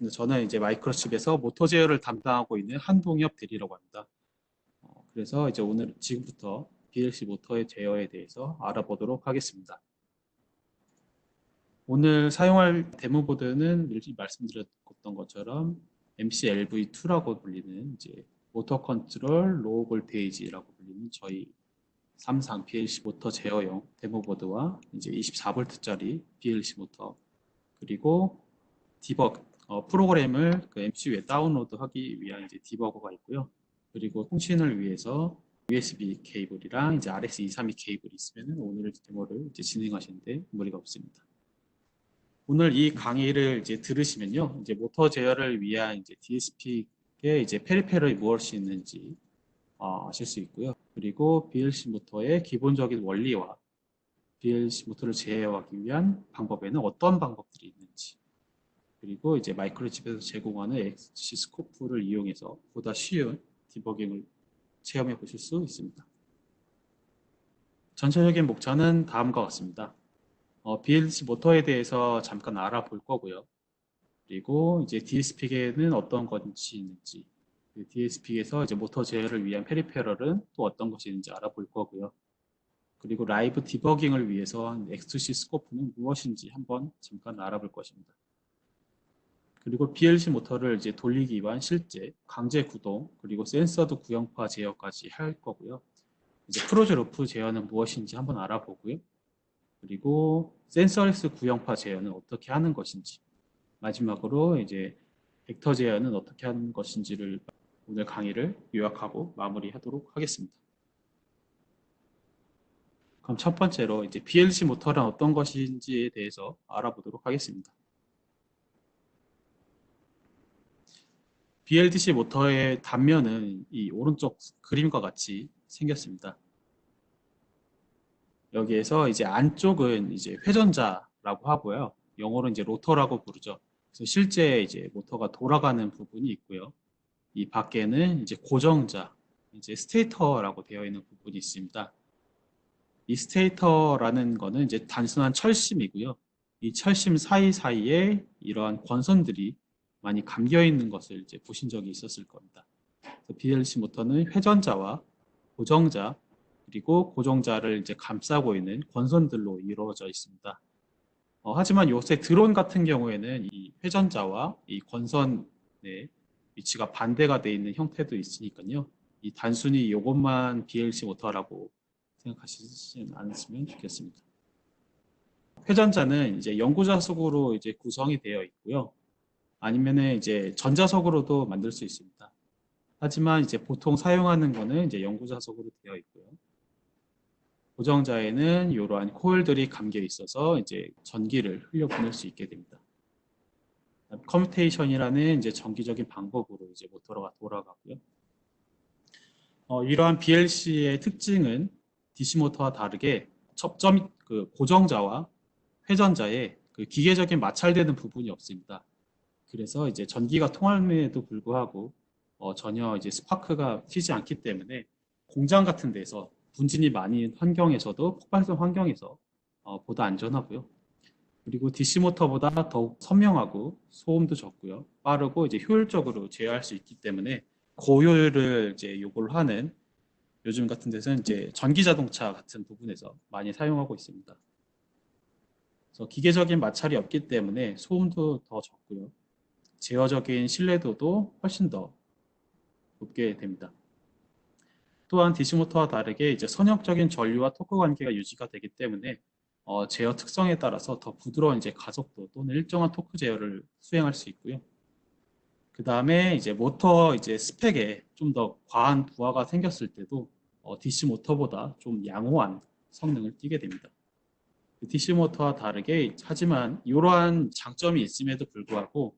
저는 이제 마이크로칩에서 모터 제어를 담당하고 있는 한동엽 대리라고 합니다. 그래서 이제 오늘 지금부터 PLC 모터의 제어에 대해서 알아보도록 하겠습니다. 오늘 사용할 데모보드는 미리 말씀드렸던 것처럼 MCLV2라고 불리는 이제 모터 컨트롤 로우 볼테이지라고 불리는 저희 삼상 PLC 모터 제어용 데모보드와 이제 24V짜리 PLC 모터, 그리고 디버그 프로그램을 그 MCU에 다운로드하기 위한 이제 디버거가 있고요. 그리고 통신을 위해서 USB 케이블이랑 이제 RS232 케이블이 있으면 오늘 데모를 이제 진행하시는데 무리가 없습니다. 오늘 이 강의를 이제 들으시면요, 이제 모터 제어를 위한 이제 DSP의 이제 페리페럴이 무엇이 있는지 아실 수 있고요. 그리고 BLC 모터의 기본적인 원리와 BLC 모터를 제어하기 위한 방법에는 어떤 방법들이 있는지, 그리고 이제 마이크로칩에서 제공하는 XC 스코프를 이용해서 보다 쉬운 디버깅을 체험해 보실 수 있습니다. 전체적인 목차는 다음과 같습니다. BLC 모터에 대해서 잠깐 알아볼 거고요. 그리고 이제 DSP에는 어떤 것이 있는지, DSP에서 이제 모터 제어를 위한 페리페럴은 또 어떤 것이 있는지 알아볼 거고요. 그리고 라이브 디버깅을 위해서 XC 스코프는 무엇인지 한번 잠깐 알아볼 것입니다. 그리고 BLC 모터를 이제 돌리기 위한 실제 강제 구동, 그리고 센서드 구형파 제어까지 할 거고요. 이제 크로즈 루프 제어는 무엇인지 한번 알아보고요. 그리고 센서레스 구형파 제어는 어떻게 하는 것인지, 마지막으로 이제 벡터 제어는 어떻게 하는 것인지를 오늘 강의를 요약하고 마무리하도록 하겠습니다. 그럼 첫 번째로 이제 BLC 모터란 어떤 것인지에 대해서 알아보도록 하겠습니다. BLDC 모터의 단면은 이 오른쪽 그림과 같이 생겼습니다. 여기에서 이제 안쪽은 이제 회전자라고 하고요. 영어로 이제 로터라고 부르죠. 그래서 실제 이제 모터가 돌아가는 부분이 있고요. 이 밖에는 이제 고정자, 이제 스테이터라고 되어 있는 부분이 있습니다. 이 스테이터라는 거는 이제 단순한 철심이고요. 이 철심 사이사이에 이러한 권선들이 많이 감겨 있는 것을 이제 보신 적이 있었을 겁니다. BLC 모터는 회전자와 고정자, 그리고 고정자를 이제 감싸고 있는 권선들로 이루어져 있습니다. 하지만 요새 드론 같은 경우에는 이 회전자와 이 권선의 위치가 반대가 되어 있는 형태도 있으니까요. 이 단순히 이것만 BLC 모터라고 생각하시지 않으시면 좋겠습니다. 회전자는 이제 영구자석으로 이제 구성이 되어 있고요. 아니면은 이제 전자석으로도 만들 수 있습니다. 하지만 이제 보통 사용하는 거는 이제 영구자석으로 되어 있고요. 고정자에는 이러한 코일들이 감겨 있어서 이제 전기를 흘려보낼 수 있게 됩니다. 커뮤테이션이라는 이제 정기적인 방법으로 이제 모터가 돌아가고요. 이러한 BLC의 특징은 DC 모터와 다르게 접점 그 고정자와 회전자에 그 기계적인 마찰되는 부분이 없습니다. 그래서 이제 전기가 통함에도 불구하고 전혀 이제 스파크가 튀지 않기 때문에 공장 같은 데서 분진이 많은 환경에서도 폭발성 환경에서 보다 안전하고요. 그리고 DC 모터보다 더욱 선명하고 소음도 적고요. 빠르고 이제 효율적으로 제어할 수 있기 때문에 고효율을 이제 요구를 하는 요즘 같은 데서는 이제 전기 자동차 같은 부분에서 많이 사용하고 있습니다. 그래서 기계적인 마찰이 없기 때문에 소음도 더 적고요. 제어적인 신뢰도도 훨씬 더 높게 됩니다. 또한 DC 모터와 다르게 이제 선형적인 전류와 토크 관계가 유지가 되기 때문에 제어 특성에 따라서 더 부드러운 이제 가속도 또는 일정한 토크 제어를 수행할 수 있고요. 그 다음에 이제 모터 이제 스펙에 좀 더 과한 부하가 생겼을 때도 DC 모터보다 좀 양호한 성능을 띠게 됩니다. DC 모터와 다르게 하지만 이러한 장점이 있음에도 불구하고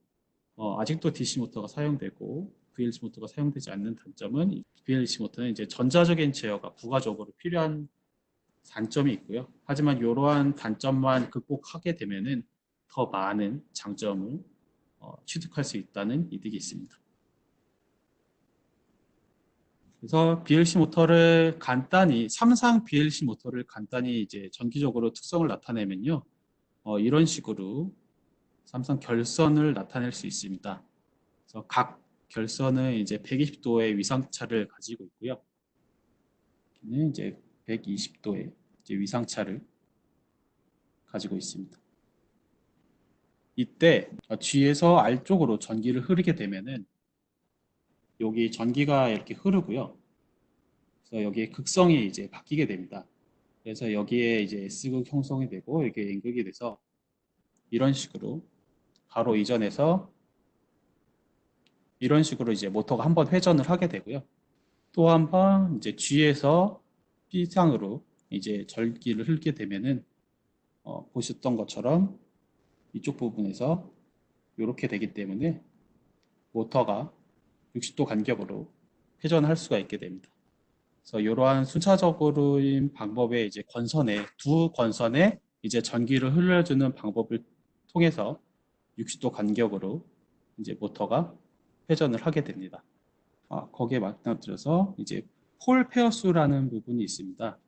아직도 DC 모터가 사용되고 BLC 모터가 사용되지 않는 단점은 BLC 모터는 이제 전자적인 제어가 부가적으로 필요한 단점이 있고요. 하지만 이러한 단점만 극복하게 되면은 더 많은 장점을 취득할 수 있다는 이득이 있습니다. 그래서 BLC 모터를 간단히 삼상 BLC 모터를 간단히 이제 전기적으로 특성을 나타내면요, 이런 식으로 삼성 결선을 나타낼 수 있습니다. 그래서 각 결선은 이제 120도의 위상차를 가지고 있고요. 여기는 이제 120도의 이제 위상차를 가지고 있습니다. 이때 G에서 R 쪽으로 전기를 흐르게 되면은 여기 전기가 이렇게 흐르고요. 그래서 여기에 극성이 이제 바뀌게 됩니다. 그래서 여기에 이제 S극 형성이 되고 이게 N극이 돼서 이런 식으로 바로 이전해서 이런 식으로 이제 모터가 한번 회전을 하게 되고요. 또 한 번 이제 G에서 B상으로 이제 전기를 흐르게 되면은 보셨던 것처럼 이쪽 부분에서 이렇게 되기 때문에 모터가 60도 간격으로 회전할 수가 있게 됩니다. 그래서 이러한 순차적으로인 방법의 이제 두 권선에 이제 전기를 흘려주는 방법을 통해서 60도 간격으로 이제 모터가 회전을 하게 됩니다. 거기에 맞닥뜨려서 이제 폴 페어 수라는 부분이 있습니다.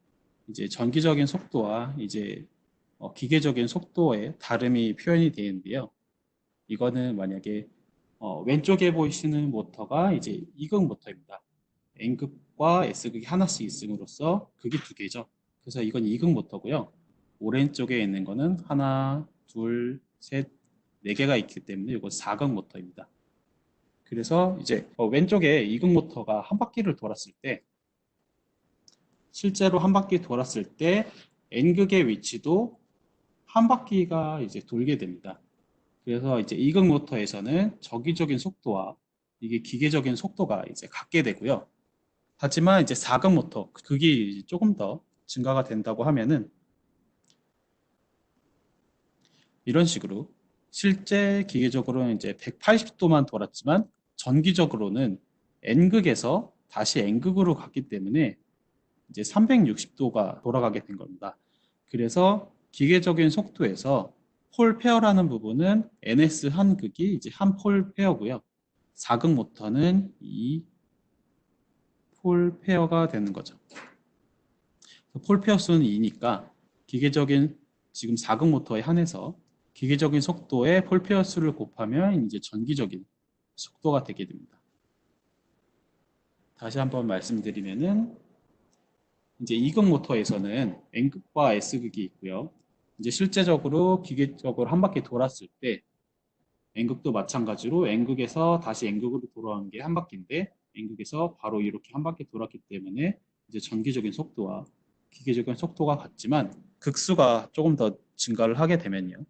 이제 전기적인 속도와 이제 기계적인 속도의 다름이 표현이 되는데요. 이거는 만약에 왼쪽에 보이시는 모터가 이제 E극 모터입니다. N극과 S극이 하나씩 있음으로써 극이 두 개죠. 그래서 이건 E극 모터고요. 오른쪽에 있는 거는 하나, 둘, 셋, 네 개가 있기 때문에 이건 4극 모터입니다. 그래서 이제 왼쪽에 E극 모터가 한 바퀴를 돌았을 때 실제로 한 바퀴 돌았을 때 N극의 위치도 한 바퀴가 이제 돌게 됩니다. 그래서 이제 E극 모터에서는 정기적인 속도와 이게 기계적인 속도가 이제 같게 되고요. 하지만 이제 4극 모터, 극이 조금 더 증가가 된다고 하면은 이런 식으로 실제 기계적으로는 이제 180도만 돌았지만 전기적으로는 N극에서 다시 N극으로 갔기 때문에 이제 360도가 돌아가게 된 겁니다. 그래서 기계적인 속도에서 폴 페어라는 부분은 NS 한 극이 이제 한 폴 페어고요. 4극 모터는 이 폴 페어가 되는 거죠. 폴 페어 수는 2니까 기계적인 지금 4극 모터에 한해서 기계적인 속도의 폴 페어 수를 곱하면 이제 전기적인 속도가 되게 됩니다. 다시 한번 말씀드리면은 이제 2극 모터에서는 N극과 S극이 있고요. 이제 실제적으로 기계적으로 한 바퀴 돌았을 때 N극도 마찬가지로 N극에서 다시 N극으로 돌아오는 게 한 바퀴인데 N극에서 바로 이렇게 한 바퀴 돌았기 때문에 이제 전기적인 속도와 기계적인 속도가 같지만 극수가 조금 더 증가를 하게 되면요.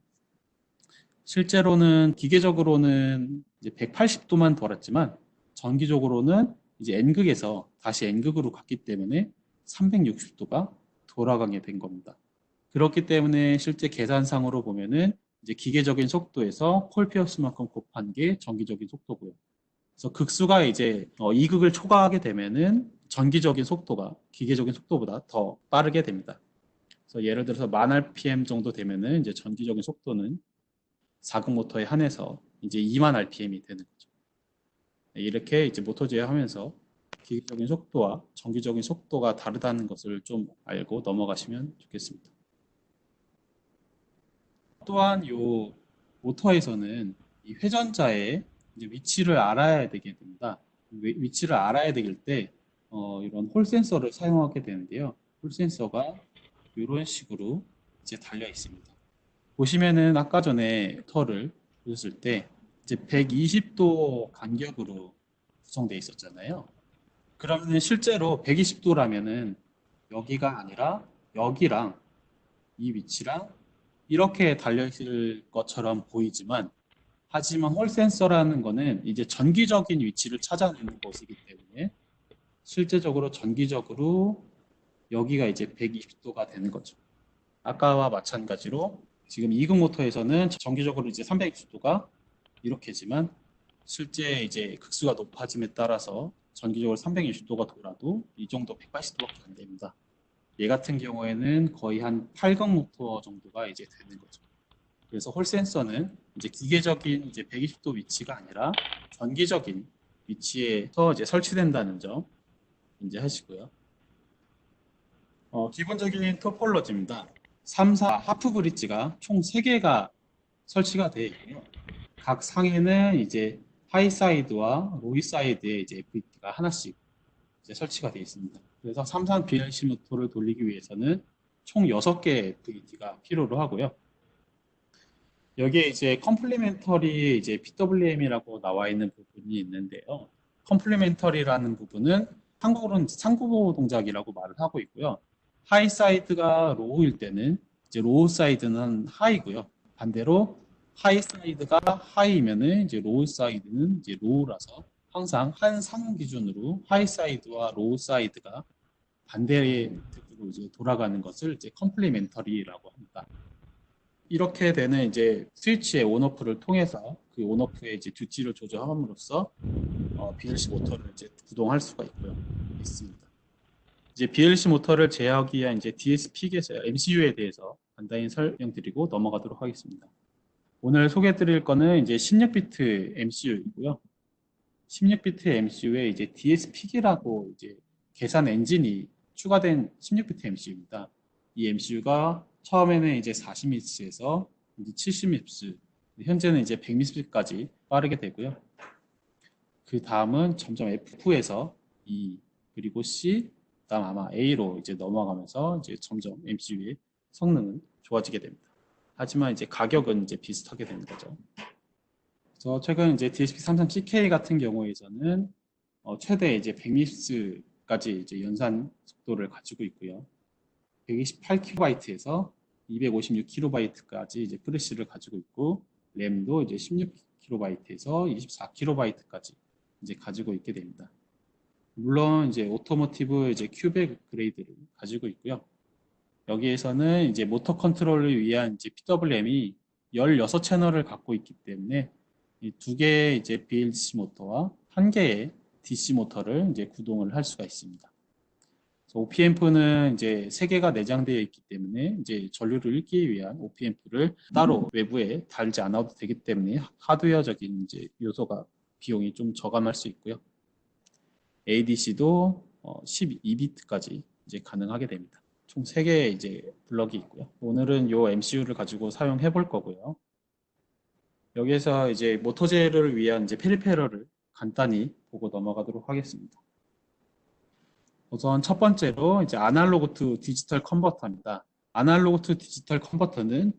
실제로는 기계적으로는 이제 180도만 돌았지만 전기적으로는 이제 N극에서 다시 N극으로 갔기 때문에 360도가 돌아가게 된 겁니다. 그렇기 때문에 실제 계산상으로 보면은 이제 기계적인 속도에서 폴 피어스만큼 곱한 게 전기적인 속도고요. 그래서 극수가 이제 2극을 초과하게 되면은 전기적인 속도가 기계적인 속도보다 더 빠르게 됩니다. 그래서 예를 들어서 1000rpm 정도 되면은 이제 전기적인 속도는 4극 모터에 한해서 이제 20,000rpm이 되는 거죠. 이렇게 이제 모터 제어하면서 기계적인 속도와 전기적인 속도가 다르다는 것을 좀 알고 넘어가시면 좋겠습니다. 또한 요 모터에서는 이 회전자의 이제 위치를 알아야 되게 됩니다. 위치를 알아야 되길 때 이런 홀 센서를 사용하게 되는데요. 홀 센서가 이런 식으로 이제 달려 있습니다. 보시면은 아까 전에 모터를 보셨을 때 이제 120도 간격으로 구성되어 있었잖아요. 그러면 실제로 120도라면은 여기가 아니라 여기랑 이 위치랑 이렇게 달려있을 것처럼 보이지만 하지만 홀 센서라는 거는 이제 전기적인 위치를 찾아내는 것이기 때문에 실제적으로 전기적으로 여기가 이제 120도가 되는 거죠. 아까와 마찬가지로 지금 2극 모터에서는 전기적으로 이제 360도가 이렇게지만 실제 이제 극수가 높아짐에 따라서 전기적으로 360도가 돌아도 이 정도 180도밖에 안 됩니다. 얘 같은 경우에는 거의 한 8극 모터 정도가 이제 되는 거죠. 그래서 홀 센서는 이제 기계적인 이제 120도 위치가 아니라 전기적인 위치에서 이제 설치된다는 점 이제 하시고요. 기본적인 토폴로지입니다. 3, 4 하프 브릿지가 총 3개가 설치가 되어 있고요. 각 상에는 이제 하이 사이드와 로이 사이드에 이제 FET가 하나씩 이제 설치가 되어 있습니다. 그래서 삼산 BLC 모터를 돌리기 위해서는 총 6개의 FET가 필요로 하고요. 여기에 이제 컴플리멘터리 이제 PWM이라고 나와 있는 부분이 있는데요. 컴플리멘터리라는 부분은 한국어로는 상부 동작이라고 말을 하고 있고요. 하이 사이드가 로우일 때는 이제 로우 사이드는 하이고요. 반대로 하이 사이드가 하이면은 이제 로우 사이드는 이제 로우라서 항상 한 상 기준으로 하이 사이드와 로우 사이드가 반대로 이제 돌아가는 것을 이제 컴플리멘터리라고 합니다. 이렇게 되는 이제 스위치의 온오프를 통해서 그 온오프의 이제 듀티를 조절함으로써 BLC 모터를 이제 구동할 수가 있습니다. 이제 BLC 모터를 제어하기 위한 이제 DSP에서 MCU에 대해서 간단히 설명드리고 넘어가도록 하겠습니다. 오늘 소개해드릴 거는 이제 16비트 MCU이고요. 16비트 MCU에 이제 DSP기라고 이제 계산 엔진이 추가된 16비트 MCU입니다. 이 MCU가 처음에는 이제 40Hz에서 이제 70Hz, 현재는 이제 100Hz까지 빠르게 되고요. 그 다음은 점점 F에서 E, 그리고 C, 그다음 아마 A로 이제 넘어가면서 이제 점점 MCU의 성능은 좋아지게 됩니다. 하지만 이제 가격은 이제 비슷하게 되는 거죠. 그래서 최근 이제 DSP33CK 같은 경우에서는 최대 이제 100Hz까지 이제 연산 속도를 가지고 있고요. 128KB에서 256KB까지 이제 프레시를 가지고 있고, 램도 이제 16KB에서 24KB까지 이제 가지고 있게 됩니다. 물론 이제 오토모티브 이제 큐백 그레이드를 가지고 있고요. 여기에서는 이제 모터 컨트롤을 위한 이제 PWM이 16채널을 갖고 있기 때문에 이 2개의 이제 BLC 모터와 1개의 DC 모터를 이제 구동을 할 수가 있습니다. OP앰프는 이제 3개가 내장되어 있기 때문에 이제 전류를 읽기 위한 OP앰프를 따로 외부에 달지 않아도 되기 때문에 하드웨어적인 이제 요소가 비용이 좀 저감할 수 있고요. ADC도 12비트까지 이제 가능하게 됩니다. 총 3개의 이제 블럭이 있고요. 오늘은 요 MCU를 가지고 사용해 볼 거고요. 여기에서 이제 모터제를 위한 이제 페리페럴을 간단히 보고 넘어가도록 하겠습니다. 우선 첫 번째로 이제 아날로그 투 디지털 컨버터입니다. 아날로그 투 디지털 컨버터는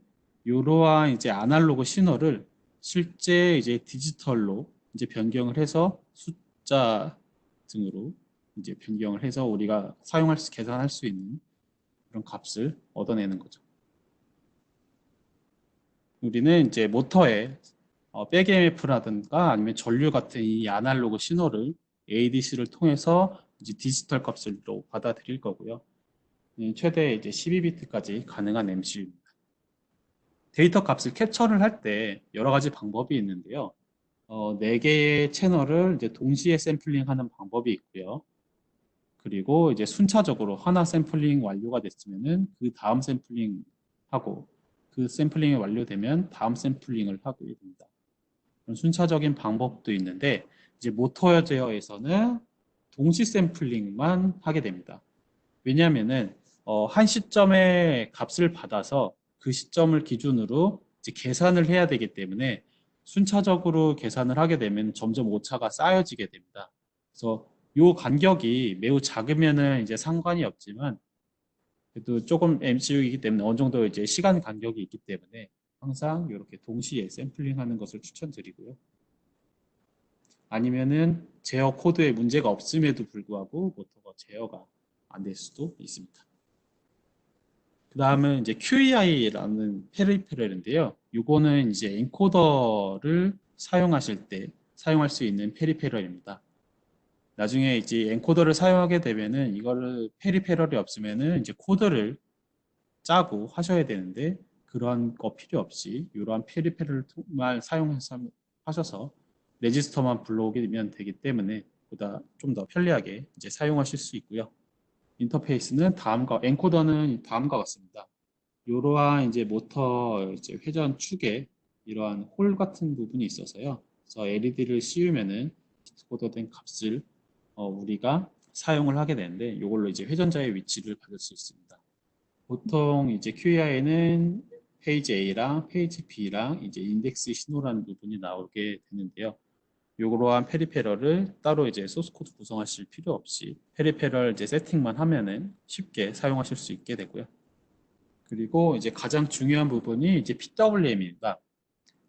이러한 이제 아날로그 신호를 실제 이제 디지털로 이제 변경을 해서 숫자 등으로 이제 변경을 해서 우리가 계산할 수 있는 그런 값을 얻어내는 거죠. 우리는 이제 모터에 백 EMF라든가 아니면 전류 같은 이 아날로그 신호를 ADC를 통해서 이제 디지털 값으로 받아들일 거고요. 최대 이제 12비트까지 가능한 MCU입니다. 데이터 값을 캡처를 할 때 여러 가지 방법이 있는데요. 4개의 채널을 이제 동시에 샘플링하는 방법이 있고요. 그리고 이제 순차적으로 하나 샘플링 완료가 됐으면은 그 다음 샘플링 하고, 그 샘플링이 완료되면 다음 샘플링을 하게 됩니다. 순차적인 방법도 있는데 이제 모터 제어에서는 동시 샘플링만 하게 됩니다. 왜냐하면은 한 시점에 값을 받아서 그 시점을 기준으로 이제 계산을 해야 되기 때문에 순차적으로 계산을 하게 되면 점점 오차가 쌓여지게 됩니다. 그래서 이 간격이 매우 작으면은 이제 상관이 없지만, 그래도 조금 MCU이기 때문에 어느 정도 이제 시간 간격이 있기 때문에 항상 이렇게 동시에 샘플링하는 것을 추천드리고요. 아니면은 제어 코드에 문제가 없음에도 불구하고 모터가 제어가 안 될 수도 있습니다. 그 다음은 이제 QEI라는 페리페럴인데요. 이거는 이제 엔코더를 사용하실 때 사용할 수 있는 페리페럴입니다. 나중에 이제 엔코더를 사용하게 되면은 이거를 페리페럴이 없으면은 이제 코드를 짜고 하셔야 되는데, 그런 거 필요 없이 이러한 페리페럴만 사용해서 하셔서 레지스터만 불러오게 되기 때문에 보다 좀 더 편리하게 이제 사용하실 수 있고요. 인터페이스는 엔코더는 다음과 같습니다. 이러한 이제 모터 이제 회전 축에 이러한 홀 같은 부분이 있어서요. 그래서 LED를 씌우면은 코드된 값을 우리가 사용을 하게 되는데, 이걸로 이제 회전자의 위치를 받을 수 있습니다. 보통 이제 QEI는 페이지 A랑 페이지 B랑 이제 인덱스 신호라는 부분이 나오게 되는데요. 요러한 페리페럴을 따로 이제 소스 코드 구성하실 필요 없이 페리페럴 이제 세팅만 하면은 쉽게 사용하실 수 있게 되고요. 그리고 이제 가장 중요한 부분이 이제 PWM입니다.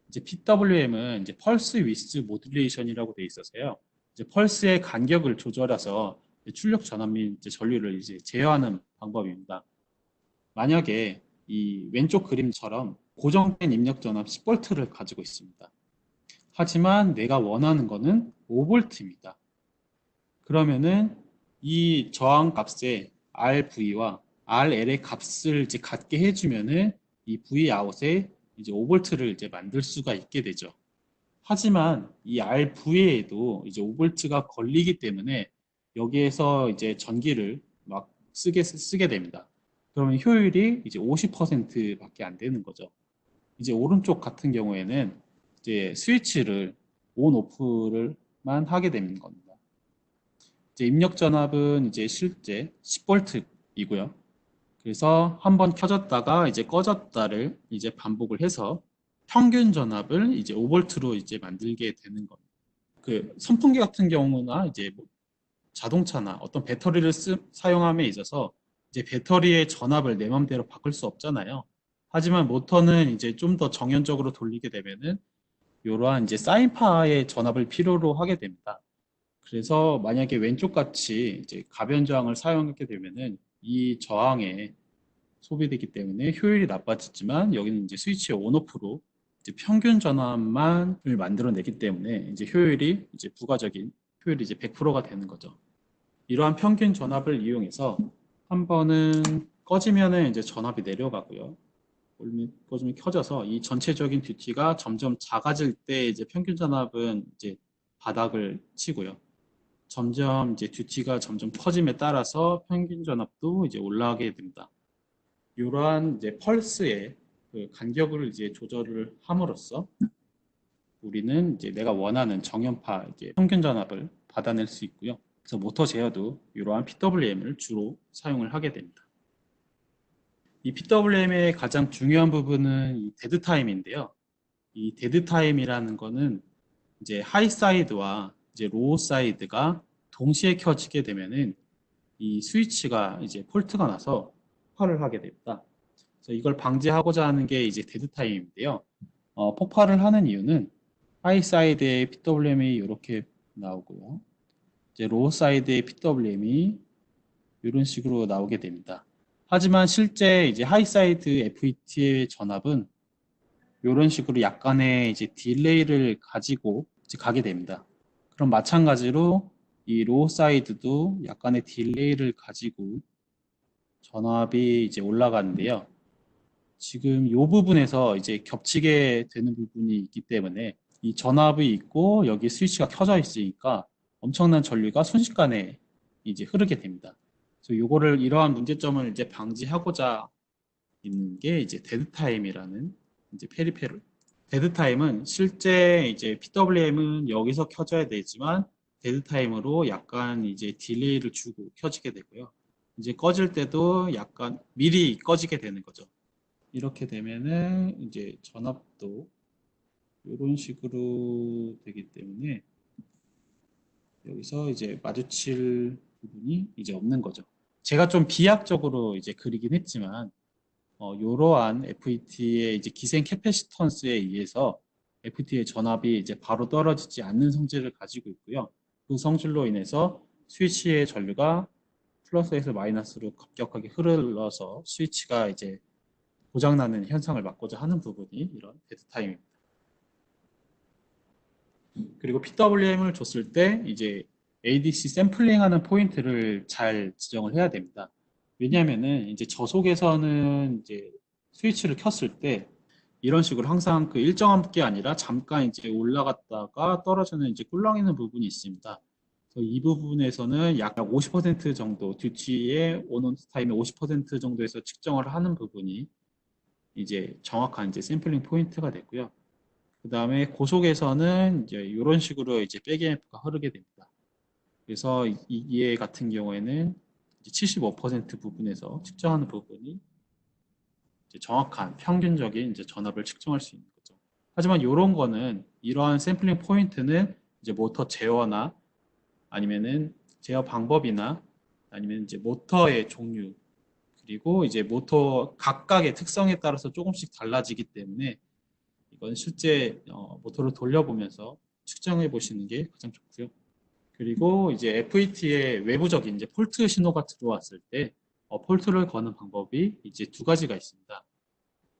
이제 PWM은 이제 펄스 위스 모듈레이션이라고 되어 있어서요. 이제 펄스의 간격을 조절해서 출력 전압 및 이제 전류를 이제 제어하는 방법입니다. 만약에 이 왼쪽 그림처럼 고정된 입력 전압 10V를 가지고 있습니다. 하지만 내가 원하는 거는 5V입니다. 그러면은 이 저항 값에 RV와 RL의 값을 이제 같게 해주면은 이 V 아웃에 이제 5V를 이제 만들 수가 있게 되죠. 하지만 이 RV에도 이제 5V가 걸리기 때문에 여기에서 이제 전기를 막 쓰게 됩니다. 그러면 효율이 이제 50%밖에 안 되는 거죠. 이제 오른쪽 같은 경우에는 이제 스위치를 온, 오프를만 하게 되는 겁니다. 이제 입력 전압은 이제 실제 10V이고요. 그래서 한번 켜졌다가 이제 꺼졌다를 이제 반복을 해서 평균 전압을 이제 5V로 이제 만들게 되는 겁니다. 그 선풍기 같은 경우나 이제 뭐 자동차나 어떤 배터리를 사용함에 있어서 이제 배터리의 전압을 내 맘대로 바꿀 수 없잖아요. 하지만 모터는 이제 좀 더 정연적으로 돌리게 되면은 이러한 이제 사인파의 전압을 필요로 하게 됩니다. 그래서 만약에 왼쪽 같이 이제 가변 저항을 사용하게 되면은 이 저항에 소비되기 때문에 효율이 나빠지지만 여기는 이제 스위치의 온오프로 이제 평균 전압만을 만들어내기 때문에 이제 효율이 이제 부가적인 효율이 이제 100%가 되는 거죠. 이러한 평균 전압을 이용해서 한 번은 꺼지면은 이제 전압이 내려가고요. 꺼지면 켜져서 이 전체적인 듀티가 점점 작아질 때 이제 평균 전압은 이제 바닥을 치고요. 점점 이제 듀티가 점점 커짐에 따라서 평균 전압도 이제 올라가게 됩니다. 이러한 이제 펄스의 그 간격을 이제 조절을 함으로써 우리는 이제 내가 원하는 정연파 이제 평균 전압을 받아낼 수 있고요. 그래서 모터 제어도 이러한 PWM을 주로 사용을 하게 됩니다. 이 PWM의 가장 중요한 부분은 이 데드 타임인데요. 이 데드 타임이라는 거는 이제 하이 사이드와 이제 로우 사이드가 동시에 켜지게 되면은 이 스위치가 이제 폴트가 나서 폭발을 하게 됩니다. 그래서 이걸 방지하고자 하는 게 이제 데드 타임인데요. 폭발을 하는 이유는 하이 사이드의 PWM이 이렇게 나오고요. 이제 로우 사이드의 PWM이 이런 식으로 나오게 됩니다. 하지만 실제 이제 하이 사이드 FET의 전압은 이런 식으로 약간의 이제 딜레이를 가지고 이제 가게 됩니다. 그럼 마찬가지로 이 로우 사이드도 약간의 딜레이를 가지고 전압이 이제 올라가는데요. 지금 이 부분에서 이제 겹치게 되는 부분이 있기 때문에 이 전압이 있고 여기 스위치가 켜져 있으니까 엄청난 전류가 순식간에 이제 흐르게 됩니다. 그래서 요거를 이러한 문제점을 이제 방지하고자 있는 게 이제 데드 타임이라는 이제 페리페럴. 데드 타임은 실제 이제 PWM은 여기서 켜져야 되지만 데드 타임으로 약간 이제 딜레이를 주고 켜지게 되고요. 이제 꺼질 때도 약간 미리 꺼지게 되는 거죠. 이렇게 되면은 이제 전압도 이런 식으로 되기 때문에 여기서 이제 마주칠 부분이 이제 없는 거죠. 제가 좀 비약적으로 이제 그리긴 했지만 이러한 FET의 이제 기생 캐패시턴스에 의해서 FET의 전압이 이제 바로 떨어지지 않는 성질을 가지고 있고요. 그 성질로 인해서 스위치의 전류가 플러스에서 마이너스로 급격하게 흘러서 스위치가 이제 고장나는 현상을 막고자 하는 부분이 이런 데드타임입니다. 그리고 PWM을 줬을 때 이제 ADC 샘플링하는 포인트를 잘 지정을 해야 됩니다. 왜냐하면은 이제 저속에서는 이제 스위치를 켰을 때 이런 식으로 항상 그 일정한 게 아니라 잠깐 이제 올라갔다가 떨어지는 이제 꿀렁이는 부분이 있습니다. 그래서 이 부분에서는 약 50% 정도 듀티의 온온 타임의 50% 정도에서 측정을 하는 부분이 이제 정확한 이제 샘플링 포인트가 됐고요. 그 다음에 고속에서는 이제 이런 식으로 이제 백이엠프가 흐르게 됩니다. 그래서 이에 같은 경우에는 75% 부분에서 측정하는 부분이 이제 정확한 평균적인 이제 전압을 측정할 수 있는 거죠. 하지만 이런 거는 이러한 샘플링 포인트는 이제 모터 제어나 아니면은 제어 방법이나 아니면 이제 모터의 종류 그리고 이제 모터 각각의 특성에 따라서 조금씩 달라지기 때문에 이건 실제 모터를 돌려보면서 측정해 보시는 게 가장 좋고요. 그리고 이제 FET의 외부적인 이제 폴트 신호가 들어왔을 때 폴트를 거는 방법이 이제 두 가지가 있습니다.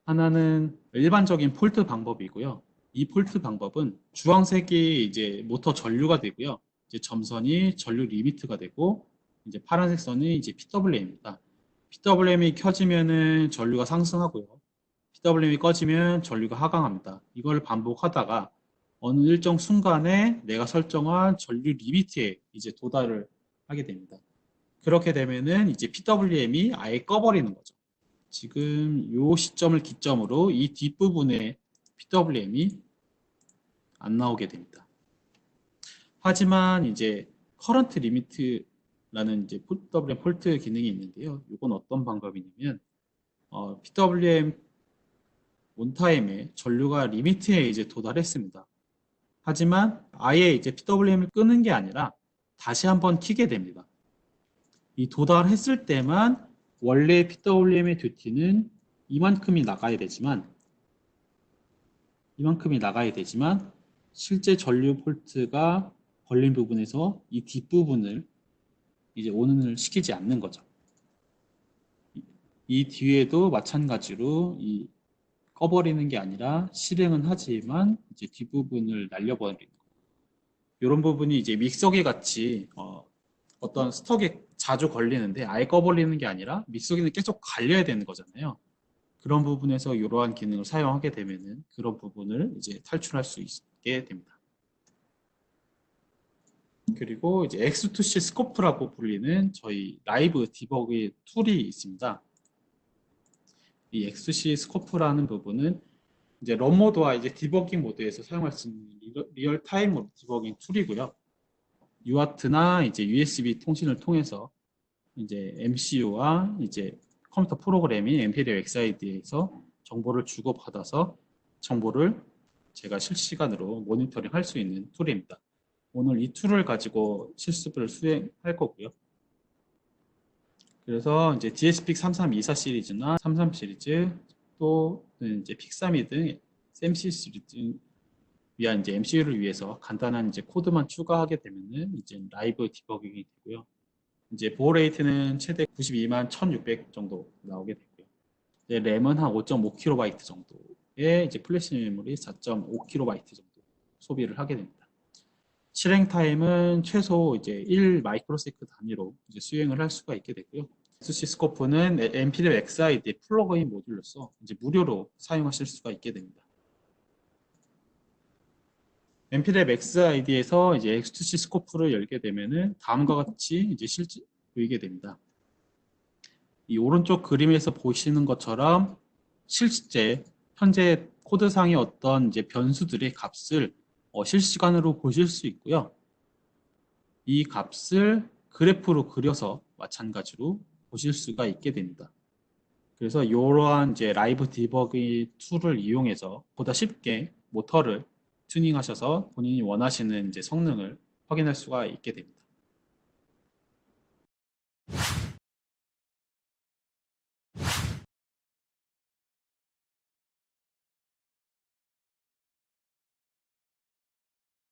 하나는 일반적인 폴트 방법이고요. 이 폴트 방법은 주황색이 이제 모터 전류가 되고요. 이제 점선이 전류 리미트가 되고 이제 파란색 선이 이제 PWM입니다. PWM이 켜지면은 전류가 상승하고요. PWM이 꺼지면 전류가 하강합니다. 이걸 반복하다가 어느 일정 순간에 내가 설정한 전류 리미트에 이제 도달을 하게 됩니다. 그렇게 되면은 이제 PWM이 아예 꺼버리는 거죠. 지금 이 시점을 기점으로 이 뒷부분에 PWM이 안 나오게 됩니다. 하지만 이제 커런트 리미트라는 이제 PWM 폴트 기능이 있는데요. 이건 어떤 방법이냐면 PWM 온타임에 전류가 리미트에 이제 도달했습니다. 하지만 아예 이제 PWM을 끄는 게 아니라 다시 한번 켜게 됩니다. 이 도달했을 때만 원래 PWM의 듀티는 이만큼이 나가야 되지만 실제 전류 폴트가 걸린 부분에서 이 뒷부분을 이제 온을 시키지 않는 거죠. 이 뒤에도 마찬가지로 이 꺼버리는 게 아니라 실행은 하지만 이제 뒷부분을 날려버리는 거예요. 이런 부분이 이제 믹서기 같이 어떤 스톡에 자주 걸리는데 아예 꺼버리는 게 아니라 믹서기는 계속 갈려야 되는 거잖아요. 그런 부분에서 이러한 기능을 사용하게 되면은 그런 부분을 이제 탈출할 수 있게 됩니다. 그리고 이제 X2C 스코프라고 불리는 저희 라이브 디버그 툴이 있습니다. 이 X2C 스코프라는 부분은 이제 런 모드와 이제 디버깅 모드에서 사용할 수 있는 리얼 타임 디버깅 툴이고요. UART나 이제 USB 통신을 통해서 이제 MCU와 이제 컴퓨터 프로그램인 엠피리얼 XID에서 정보를 주고받아서 정보를 제가 실시간으로 모니터링 할 수 있는 툴입니다. 오늘 이 툴을 가지고 실습을 수행할 거고요. 그래서 이제 DSPIC 3324 시리즈나 33 시리즈 또 이제 픽32 등 SMC 시리즈 위한 이제 MCU를 위해서 간단한 이제 코드만 추가하게 되면은 이제 라이브 디버깅이 되고요. 이제 보호 레이트는 최대 92만 1600 정도 나오게 되고요. 이제 램은 한 5.5KB 정도의 이제 플래시 메모리 4.5KB 정도 소비를 하게 됩니다. 실행 타임은 최소 이제 1 마이크로세컨드 단위로 이제 수행을 할 수가 있게 되고요. SC 스코프는 MPD XID 플러그인 모듈로서 이제 무료로 사용하실 수가 있게 됩니다. MPD XID에서 이제 X2C 스코프를 열게 되면은 다음과 같이 이제 실제 보이게 됩니다. 이 오른쪽 그림에서 보시는 것처럼 실제 현재 코드상의 어떤 이제 변수들의 값을 실시간으로 보실 수 있고요. 이 값을 그래프로 그려서 마찬가지로 보실 수가 있게 됩니다. 그래서 이러한 이제 라이브 디버깅 툴을 이용해서 보다 쉽게 모터를 튜닝하셔서 본인이 원하시는 이제 성능을 확인할 수가 있게 됩니다.